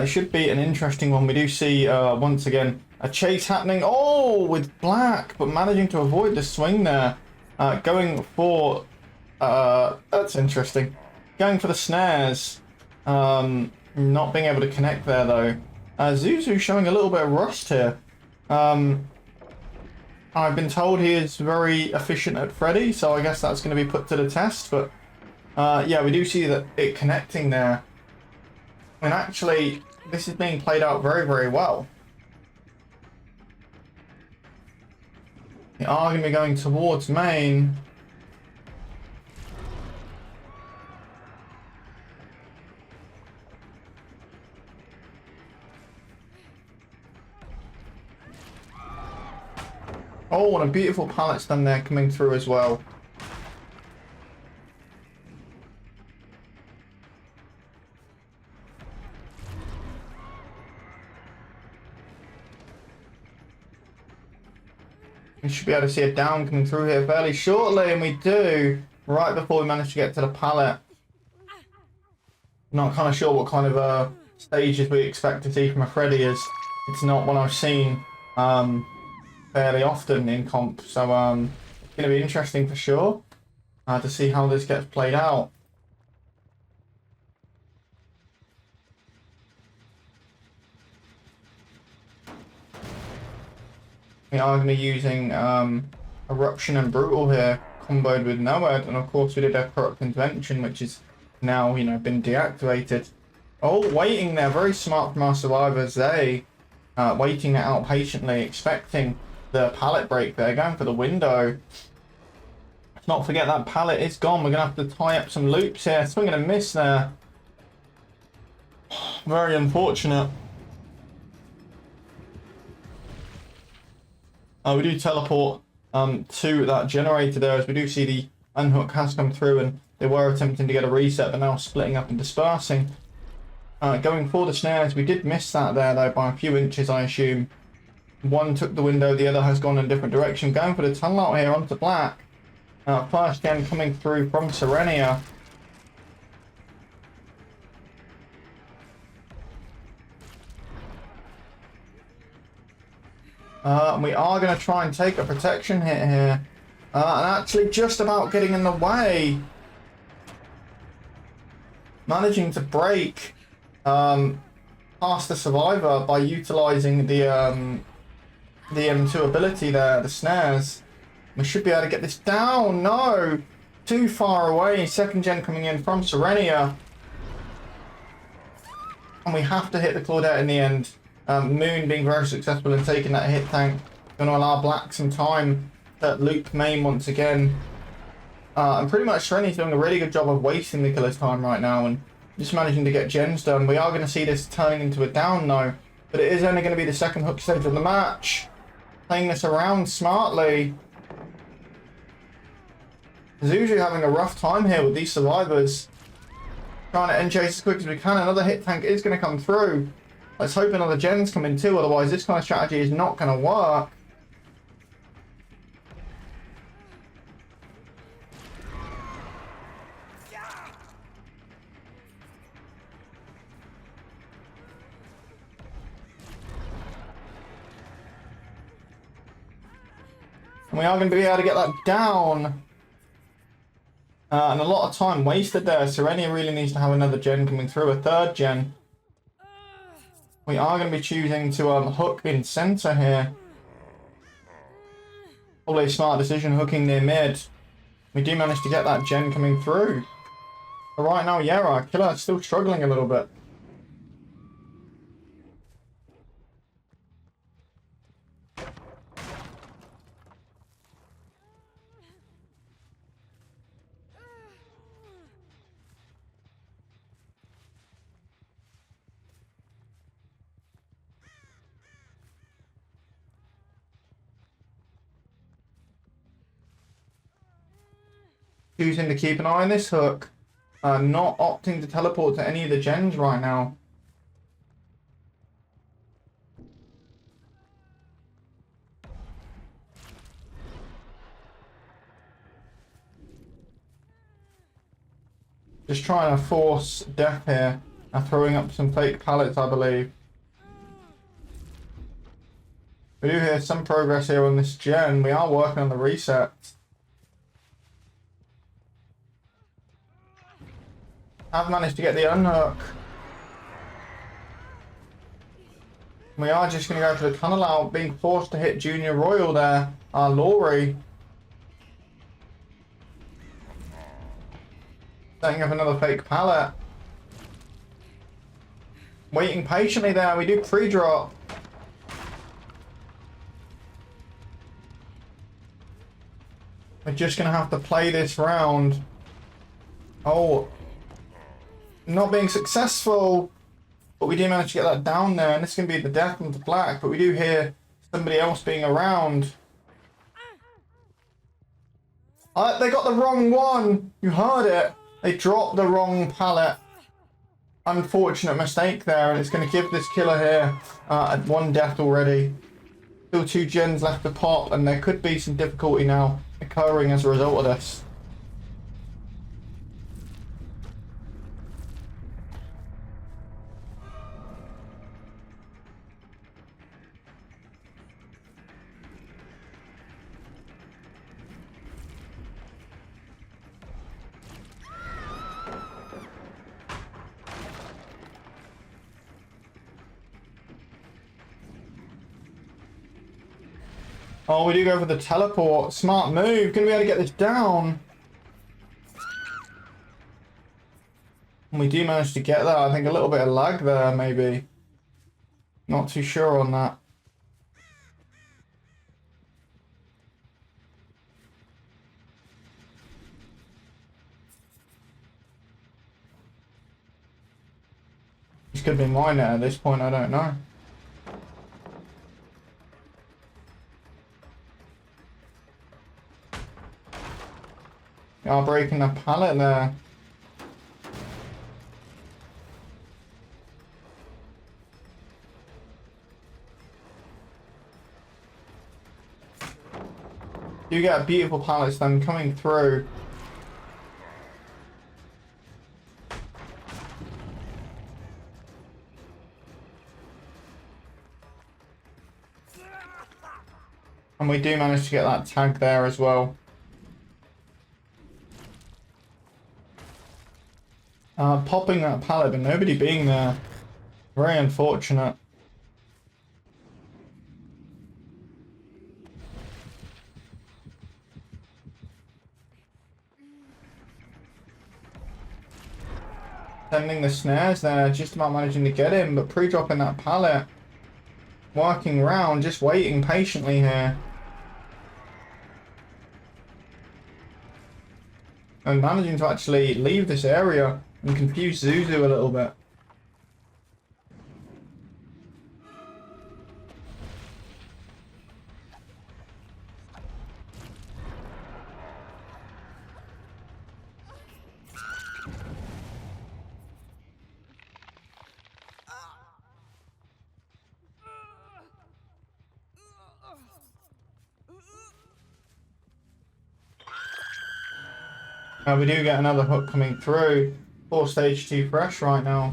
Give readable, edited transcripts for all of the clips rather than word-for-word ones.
It should be an interesting one. We do see, once again, a chase happening. Oh, with black, but managing to avoid the swing there. Going for... that's interesting. Going for the snares. Not being able to connect there, though. Zuzu showing a little bit of rust here. I've been told he is very efficient at Freddy, so I guess that's going to be put to the test. But, yeah, we do see that it connecting there. And actually, this is being played out very, very well. They are going to be going towards main. Oh, and a beautiful pallet stand there coming through as well. We should be able to see a down coming through here fairly shortly, and we do, right before we manage to get to the pallet. Not kind of sure what kind of stages we expect to see from a Freddy, as it's not one I've seen fairly often in comp, so it's going to be interesting for sure to see how this gets played out. We are going to be using Eruption and Brutal here, comboed with Noed, and of course we did have Corrupt Intervention, which is now, you know, been deactivated. Oh, waiting there, very smart from our survivors. They waiting it out patiently, expecting the pallet break there, going for the window. Let's not forget that pallet is gone. We're going to have to tie up some loops here. Swing and a miss there. Very unfortunate. We do teleport to that generator there, as we do see the unhook has come through, and they were attempting to get a reset, but now splitting up and dispersing. Going for the snares, we did miss that there though by a few inches, I assume. One took the window, the other has gone in a different direction. Going for the tunnel out here onto black. First gen coming through from Sirenia. We are going to try and take a protection hit here. And actually just about getting in the way. Managing to break past the survivor by utilising the M2 ability there, the snares. We should be able to get this down. No! Too far away. Second gen coming in from Sirenia. And we have to hit the Claudette in the end. Moon being very successful in taking that hit tank. Going to allow Black some time to loop main once again. And pretty much Sirenia's doing a really good job of wasting the killer's time right now and just managing to get gens done. We are going to see this turning into a down though. But it is only going to be the second hook stage of the match. Playing this around smartly. Zuzu having a rough time here with these survivors. Trying to end chase as quick as we can. Another hit tank is going to come through. Let's hope another gens come in too, otherwise this kind of strategy is not going to work. And we are going to be able to get that down. And a lot of time wasted there. Sirenia really needs to have another gen coming through, a third gen. We are going to be choosing to hook in center here. Probably a smart decision, hooking near mid. We do manage to get that gen coming through. But right now, yeah, our killer is still struggling a little bit. Choosing to keep an eye on this hook. Not opting to teleport to any of the gens right now. Just trying to force death here. throwing up some fake pallets, I believe. We do hear some progress here on this gen. We are working on the reset. I've managed to get the unhook. We are just going to go for the tunnel out, being forced to hit Junior Royal there. Laurie. Setting up another fake pallet. Waiting patiently there. We do pre-drop. We're just going to have to play this round. Oh. Not being successful. But we do manage to get that down there. And this is going to be the death of the black. But we do hear somebody else being around. They got the wrong one. You heard it. They dropped the wrong pallet. Unfortunate mistake there. And it's going to give this killer here one death already. Still 2 gens left to pop. And there could be some difficulty now occurring as a result of this. Oh, we do go for the teleport. Smart move. Gonna be able to get this down. And we do manage to get that. I think a little bit of lag there, maybe. Not too sure on that. This could be mine at this point, I don't know. They are breaking the pallet there. You get beautiful pallets then coming through. And we do manage to get that tag there as well. Popping that pallet, but nobody being there. Very unfortunate. Sending the snares there, just about managing to get him, but pre-dropping that pallet. Working around, just waiting patiently here. And managing to actually leave this area and confuse Zuzu a little bit. We do get another hook coming through. 4 stage 2 fresh right now.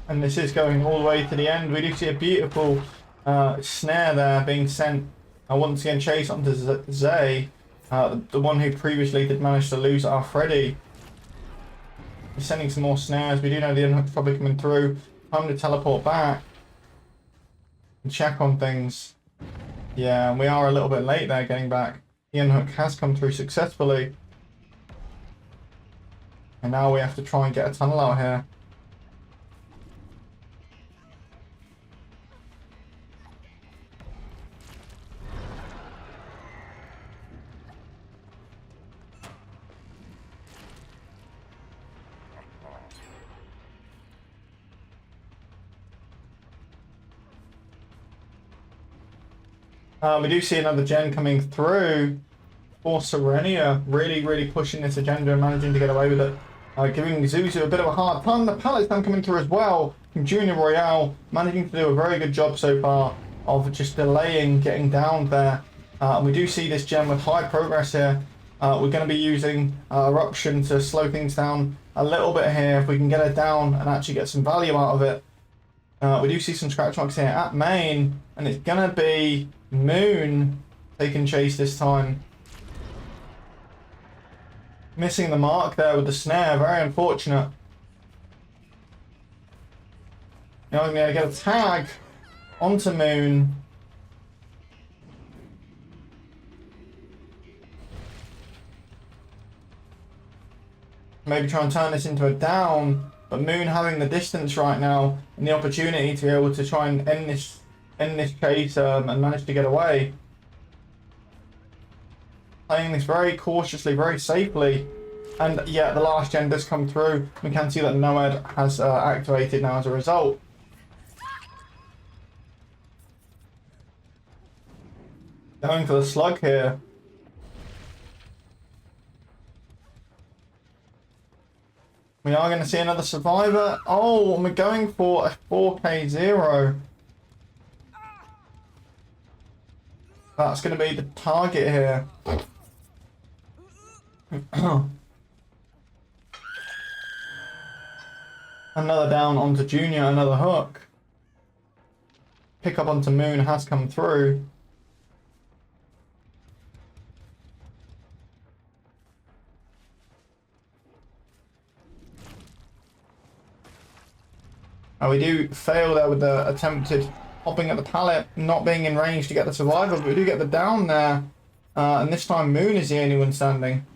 And this is going all the way to the end. We do see a beautiful snare there being sent. Once again, chase onto Zay, the one who previously did manage to lose our Freddy. We're sending some more snares. We do know the unhook's probably coming through. Time to teleport back and check on things. Yeah, and we are a little bit late there getting back. The unhook has come through successfully. And now we have to try and get a tunnel out here. We do see another gen coming through for Sirenia, really pushing this agenda and managing to get away with it. Giving Zuzu a bit of a hard time. The pallet's then coming through as well. from Junior Royale, managing to do a very good job so far of just delaying getting down there. And we do see this gem with high progress here. We're going to be using Eruption to slow things down a little bit here. If we can get it down and actually get some value out of it. We do see some scratch marks here at main, and it's going to be Moon taking chase this time. Missing the mark there with the snare, very unfortunate. Now I'm going to get a tag onto Moon. Maybe try and turn this into a down, but Moon having the distance right now and the opportunity to be able to try and end this chase and manage to get away. Playing this very cautiously, very safely, and yeah, the last gen does come through. We can see that Nomad has activated now as a result. Going for the slug here. We are going to see another survivor. Oh, we're going for a 4K0. That's going to be the target here. Another down onto Junior, another hook. Pick up onto Moon has come through. We do fail there with the attempted hopping at the pallet, not being in range to get the survivor, but we do get the down there. And this time Moon is the only one standing.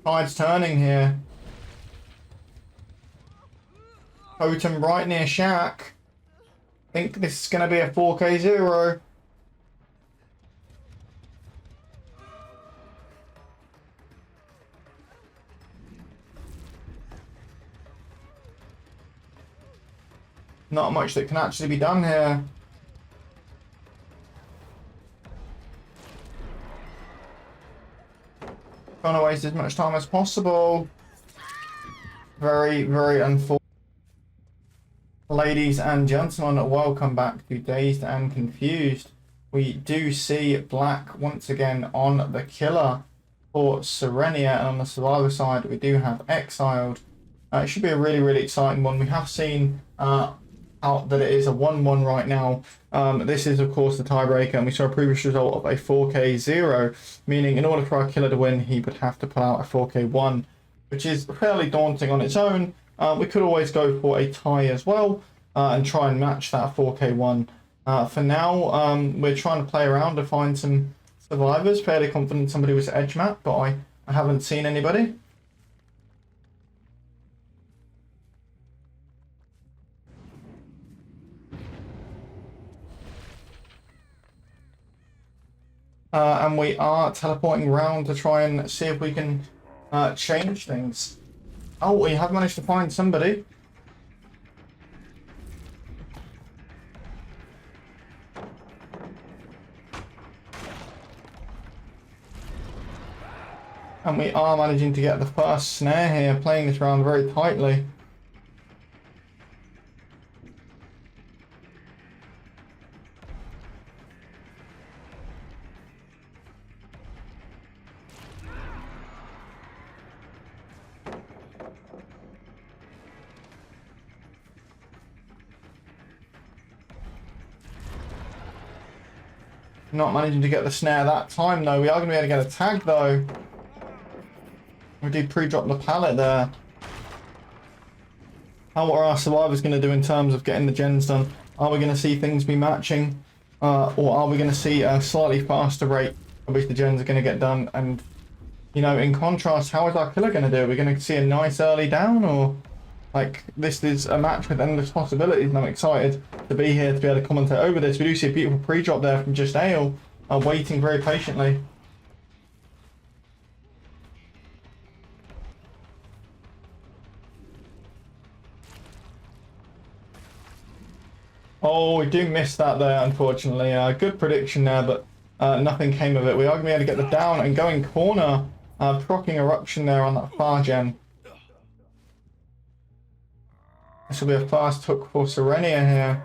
Tide's turning here. Totem right near Shack. Think this is going to be a 4K0. Not much that can actually be done here. Trying to waste as much time as possible. Very, very unfortunate. Ladies and gentlemen, welcome back to Dazed and Confused. We do see Black once again on the killer for Sirenia, and on the survivor side we do have Exiled. It should be a really, really exciting one. We have seen out that it is a 1-1 right now. This is of course the tiebreaker, and we saw a previous result of a 4K0, meaning in order for our killer to win he would have to pull out a 4K1, which is fairly daunting on its own. We could always go for a tie as well and try and match that 4K1. For now, we're trying to play around to find some survivors. Fairly confident somebody was edge map, but I haven't seen anybody. And we are teleporting around to try and see if we can change things. Oh, we have managed to find somebody. And we are managing to get the first snare here, playing this round very tightly. Not managing to get the snare that time though. We are going to be able to get a tag though. We did pre-drop the pallet there. What are our survivors going to do in terms of getting the gens done? Are we going to see things be matching? Or are we going to see a slightly faster rate at which the gens are going to get done? And, you know, in contrast, how is our killer going to do? We're going to see a nice early down, or... Like, this is a match with endless possibilities, and I'm excited to be here to be able to commentate over this. We do see a beautiful pre-drop there from Just Ale, waiting very patiently. Oh, we do miss that there, unfortunately. Good prediction there, but nothing came of it. We are going to be able to get the down and going corner, procking Eruption there on that far gen. This will be a fast hook for Sirenia here.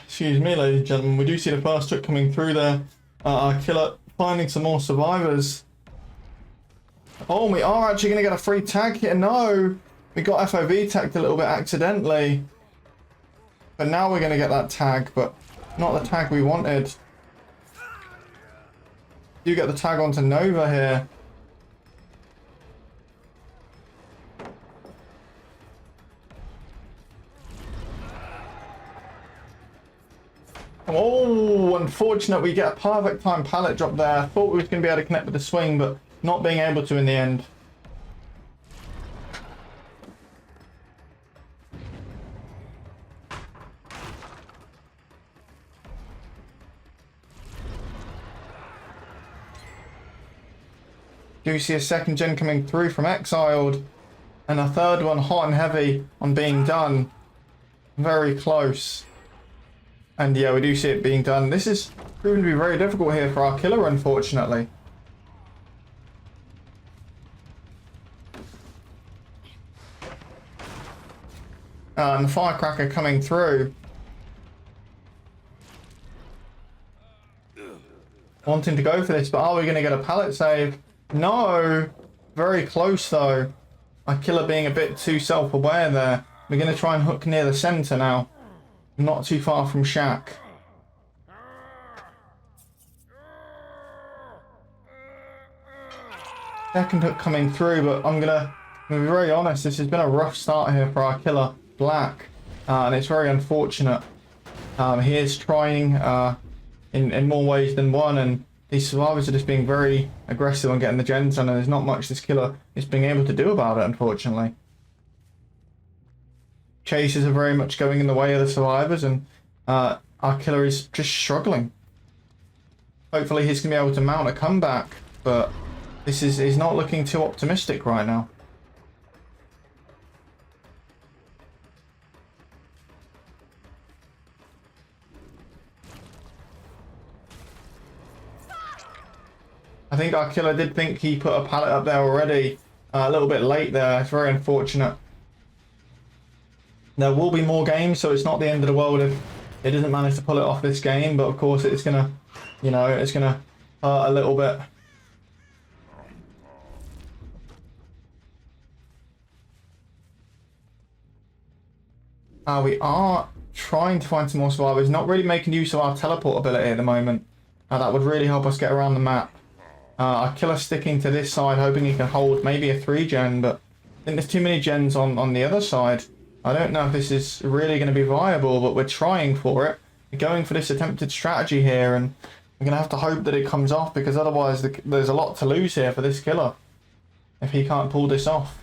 Excuse me, ladies and gentlemen, we do see the fast hook coming through there. Our killer finding some more survivors. Oh, we are actually going to get a free tag here. No, we got FOV tagged a little bit accidentally. But now we're going to get that tag, but not the tag we wanted. You get the tag onto Nova here. Oh, unfortunate we get a perfect time pallet drop there. I thought we was going to be able to connect with the swing, but not being able to in the end. Do see a second gen coming through from Exiled, and a third one hot and heavy on being done. Very close. And yeah, we do see it being done. This is proven to be very difficult here for our killer, unfortunately. And the firecracker coming through. Wanting to go for this, but are we going to get a pallet save? No! Very close though. Our killer being a bit too self-aware there. We're going to try and hook near the center now. Not too far from Shack. Second hook coming through, but I'm gonna be very honest, this has been a rough start here for our killer, Black. And it's very unfortunate. He is trying in more ways than one, and these survivors are just being very aggressive on getting the gens done, and there's not much this killer is being able to do about it, unfortunately. Chases are very much going in the way of the survivors, and our killer is just struggling. Hopefully he's going to be able to mount a comeback, but this is not looking too optimistic right now. I think our killer did think he put a pallet up there already, a little bit late there. It's very unfortunate. There will be more games, so it's not the end of the world if it doesn't manage to pull it off this game, but of course it's gonna, you know, it's gonna hurt a little bit. We are trying to find some more survivors, not really making use of our teleport ability at the moment. That would really help us get around the map. Our killer sticking to this side, hoping he can hold maybe a 3-gen, but I think there's too many gens on the other side. I don't know if this is really going to be viable, but we're trying for it. We're going for this attempted strategy here, and we're going to have to hope that it comes off, because otherwise there's a lot to lose here for this killer if he can't pull this off.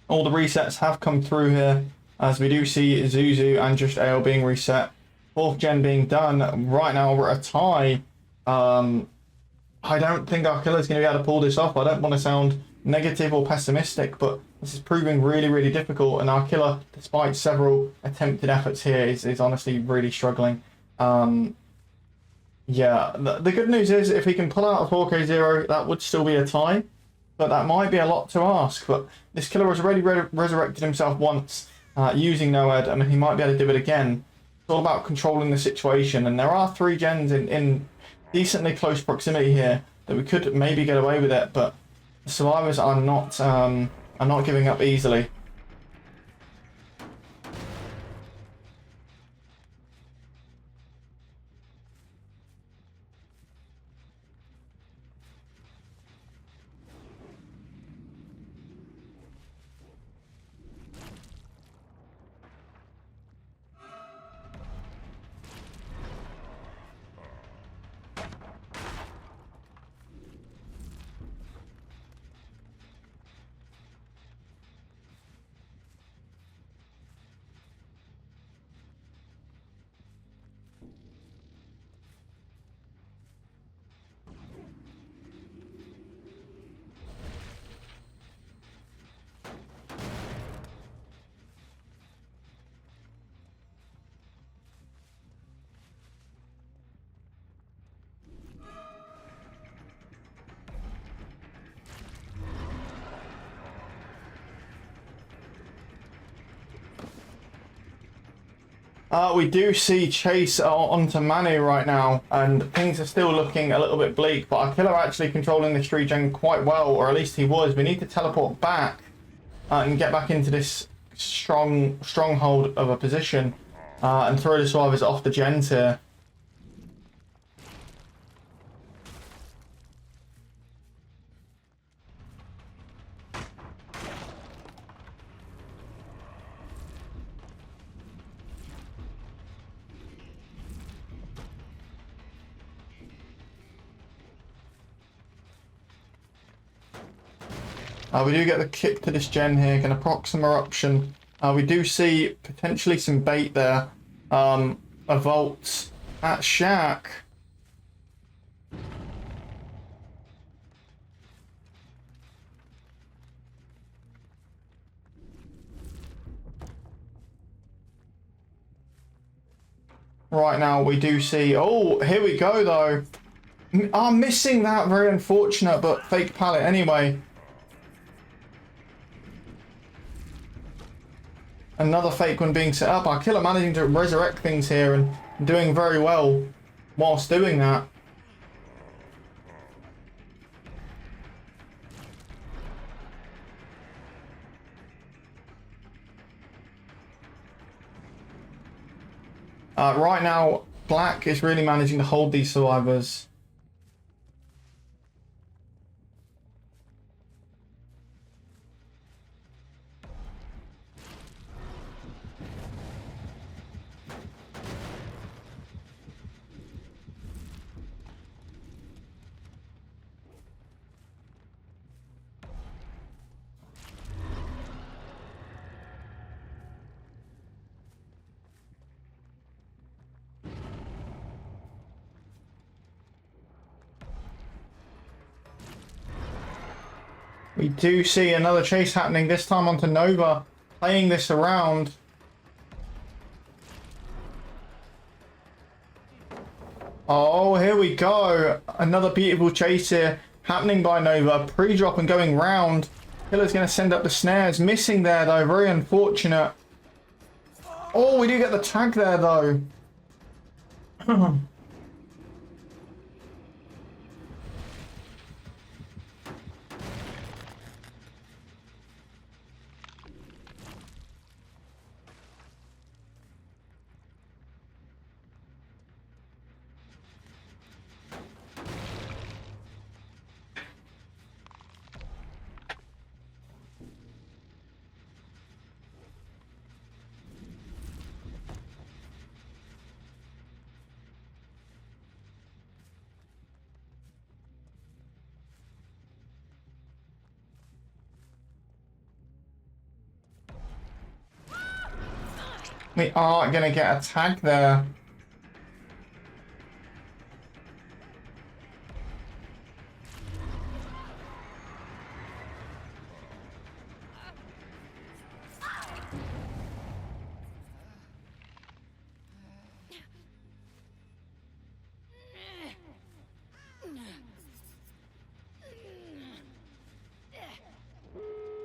All the resets have come through here, as we do see Zuzu and Just Ale being reset. 4th gen being done. Right now we're at a tie. I don't think our killer's going to be able to pull this off. I don't want to sound negative or pessimistic, but this is proving really, really difficult. And our killer, despite several attempted efforts here, is honestly really struggling. Yeah, the good news is if he can pull out a 4K0, that would still be a tie. But that might be a lot to ask. But this killer has already resurrected himself once using NOED. I mean, he might be able to do it again. It's all about controlling the situation. And there are 3 gens in decently close proximity here that we could maybe get away with it. But the survivors are not giving up easily. We do see Chase onto Manu right now, and things are still looking a little bit bleak, but our killer actually controlling this regen quite well, or at least he was. We need to teleport back and get back into this stronghold of a position and throw the survivors off the gens here. We do get the kick to this gen here, going to proc some eruption. We do see potentially some bait there. A vault at Shack. Right now we do see, oh, here we go though. I'm missing that, very unfortunate, but fake pallet anyway. Another fake one being set up. Our killer managing to resurrect things here and doing very well whilst doing that. Right now, Black is really managing to hold these survivors. We do see another chase happening, this time onto Nova, playing this around. Oh, here we go. Another beautiful chase here happening by Nova. Pre-drop and going round. Killer's going to send up the snares. Missing there, though. Very unfortunate. Oh, we do get the tag there, though. We are going to get a tag there.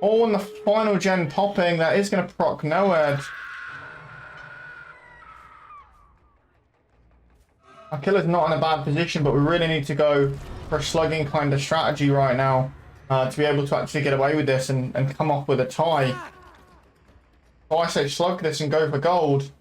Oh, and the final gen popping. That is going to proc nowhere. Our killer's not in a bad position, but we really need to go for a slugging kind of strategy right now to be able to actually get away with this and come off with a tie. Oh, I say slug this and go for gold.